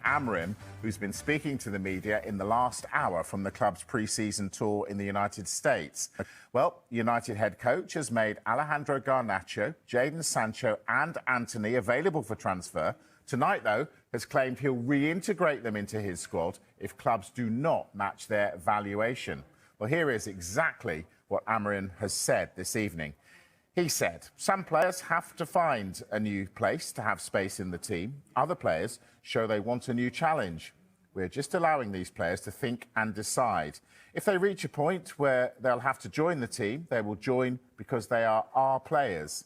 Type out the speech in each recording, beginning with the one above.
Amorim, who's been speaking to the media in the last hour from the club's pre-season tour in the United States. Well, United head coach has made Alejandro Garnacho, Jadon Sancho and Antony available for transfer. Tonight, though, has claimed he'll reintegrate them into his squad if clubs do not match their valuation. Well, here is exactly what Amorim has said this evening. He said, some players have to find a new place to have space in the team. Other players show they want a new challenge. We're just allowing these players to think and decide. If they reach a point where they'll have to join the team, they will join because they are our players.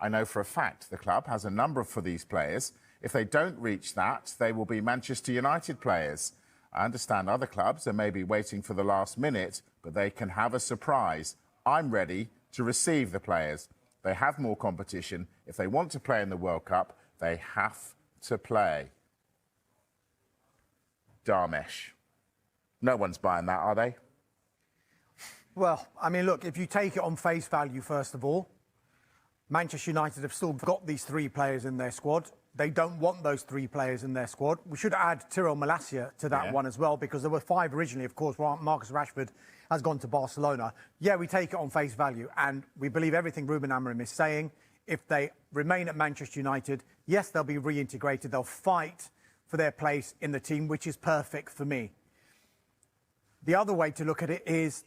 I know for a fact the club has a number for these players. If they don't reach that, they will be Manchester United players. I understand other clubs are maybe waiting for the last minute, but they can have a surprise. I'm ready to receive the players. They have more competition. If they want to play in the World Cup, they have to play. Darmesh. No one's buying that, are they? Well, I mean, look, if you take it on face value, first of all, Manchester United have still got these three players in their squad. They don't want those three players in their squad. We should add Tyrell Malacia to that one as well, because there were five originally. Of course, Marcus Rashford has gone to Barcelona. Yeah, we take it on face value, and we believe everything Ruben Amorim is saying. If they remain at Manchester United, yes, they'll be reintegrated. They'll fight for their place in the team, which is perfect for me. The other way to look at it is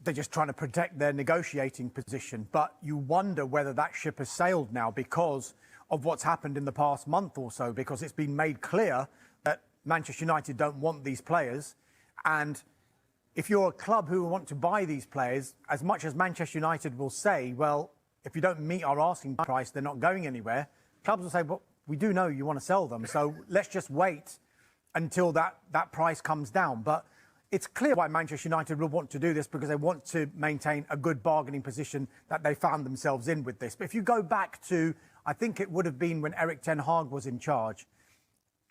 they're just trying to protect their negotiating position. But you wonder whether that ship has sailed now because of what's happened in the past month or so, because it's been made clear that Manchester United don't want these players. And if you're a club who want to buy these players, as much as Manchester United will say, well, if you don't meet our asking price, they're not going anywhere, clubs will say, well, we do know you want to sell them, so let's just wait until that price comes down. But it's clear why Manchester United will want to do this, because they want to maintain a good bargaining position that they found themselves in with this. But if you go back to, I think it would have been when Erik ten Hag was in charge,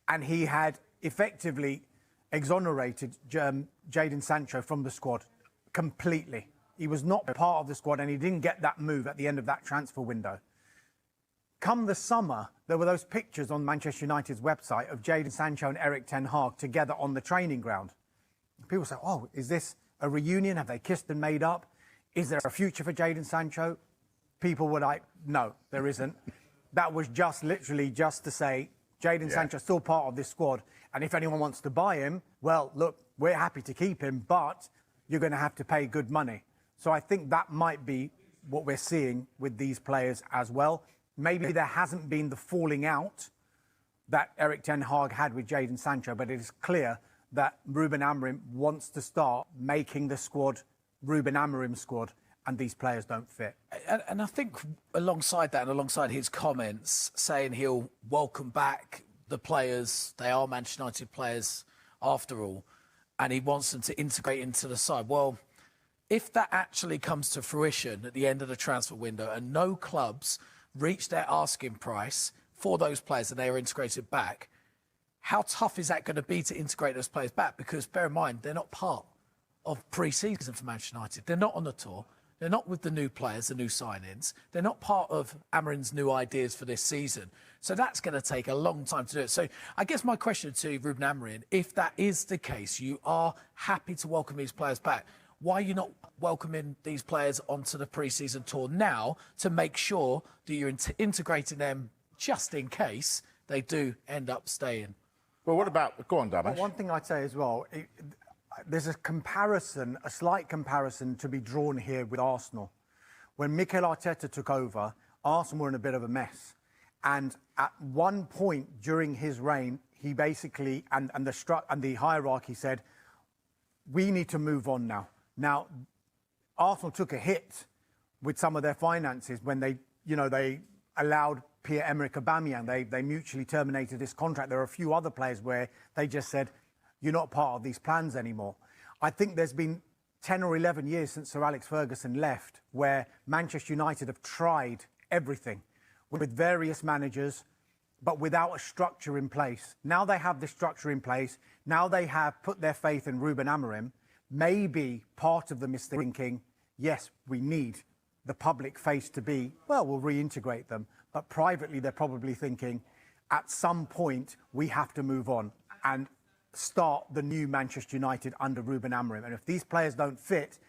and he had effectively exonerated Jadon Sancho from the squad completely. He was not part of the squad, and he didn't get that move at the end of that transfer window. Come the summer, there were those pictures on Manchester United's website of Jadon Sancho and Erik ten Hag together on the training ground. People say, oh, is this a reunion? Have they kissed and made up? Is there a future for Jadon Sancho? People were like, no, there isn't. That was just literally just to say, Jadon Sancho's still part of this squad. And if anyone wants to buy him, well, look, we're happy to keep him, but you're going to have to pay good money. So I think that might be what we're seeing with these players as well. Maybe there hasn't been the falling out that Erik ten Hag had with Jadon Sancho, but it is clear that Ruben Amorim wants to start making the squad Ruben Amorim's squad, and these players don't fit. And I think alongside that and alongside his comments saying he'll welcome back the players, they are Manchester United players after all, and he wants them to integrate into the side. Well, if that actually comes to fruition at the end of the transfer window and no clubs reach their asking price for those players and they are integrated back, how tough is that going to be to integrate those players back? Because bear in mind, they're not part of pre-season for Manchester United. They're not on the tour. They're not with the new players, the new signings. They're not part of Amorim's new ideas for this season. So that's going to take a long time to do it. So I guess my question to Ruben Amorim, if that is the case, you are happy to welcome these players back, why are you not welcoming these players onto the pre-season tour now to make sure that you're integrating them just in case they do end up staying? Well, what about... Go on, Darmesh. Well, one thing I'd say as well, there's a comparison, a slight comparison to be drawn here with Arsenal. When Mikel Arteta took over, Arsenal were in a bit of a mess. And at one point during his reign, he basically, and the hierarchy said, we need to move on now. Now, Arsenal took a hit with some of their finances when they allowed Pierre-Emerick Aubameyang. They mutually terminated his contract. There are a few other players where they just said, you're not part of these plans anymore. I think there's been 10 or 11 years since Sir Alex Ferguson left where Manchester United have tried everything with various managers, but without a structure in place. Now they have this structure in place. Now they have put their faith in Ruben Amorim. Maybe part of them is thinking, yes, we need the public face to be, well, we'll reintegrate them. But privately, they're probably thinking, at some point, we have to move on and start the new Manchester United under Ruben Amorim. And if these players don't fit,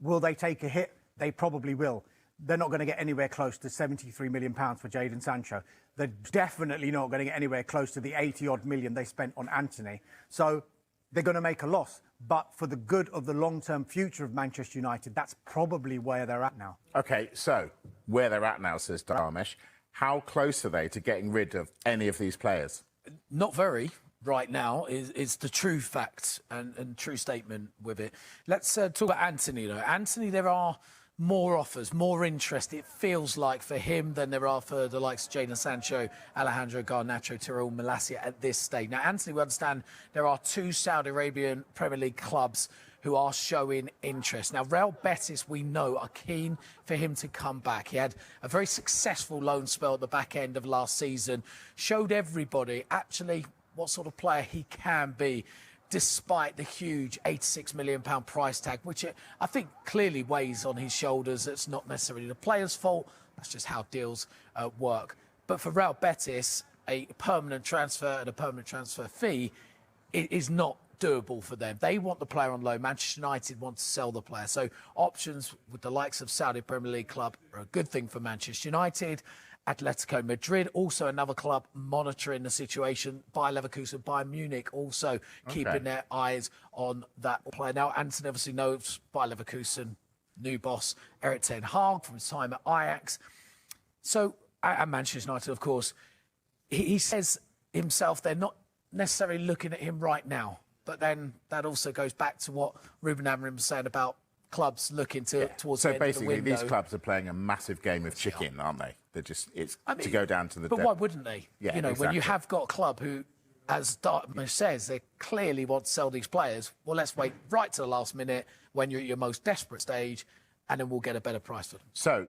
will they take a hit? They probably will. They're not going to get anywhere close to £73 million for Jadon Sancho. They're definitely not going to get anywhere close to the 80-odd million they spent on Anthony. So they're going to make a loss. But for the good of the long-term future of Manchester United, that's probably where they're at now. OK, so where they're at now, says Darmish, how close are they to getting rid of any of these players? Not very. Right now is the true fact and true statement with it. Let's talk about Anthony, though. Anthony, there are more offers, more interest, it feels like, for him than there are for the likes of Jadon Sancho, Alejandro Garnacho, Tyrell Malacia at this stage. Now, Anthony, we understand there are 2 Saudi Arabian Premier League clubs who are showing interest. Now, Real Betis, we know, are keen for him to come back. He had a very successful loan spell at the back end of last season, showed everybody actually what sort of player he can be, despite the huge £86 million price tag, which I think clearly weighs on his shoulders. It's not necessarily the player's fault. That's just how deals work. But for Real Betis, a permanent transfer and a permanent transfer fee is not doable for them. They want the player on loan. Manchester United want to sell the player. So options with the likes of Saudi Premier League club are a good thing for Manchester United. Atletico Madrid, also another club monitoring the situation. Bayer Leverkusen, Bayern Munich, also keeping their eyes on that player. Now, Anthony obviously knows Bayer Leverkusen, new boss, Erik ten Hag, from his time at Ajax. So, and Manchester United, of course, he says himself they're not necessarily looking at him right now. But then that also goes back to what Ruben Amorim was saying about clubs looking towards the end of the window. So basically, these clubs are playing a massive game of chicken, aren't they? They're just, to go down to the... But why wouldn't they? Yeah, you know, exactly. when you have got a club who, as Dartmouth says, they clearly want to sell these players, well, let's wait right to the last minute when you're at your most desperate stage, and then we'll get a better price for them. So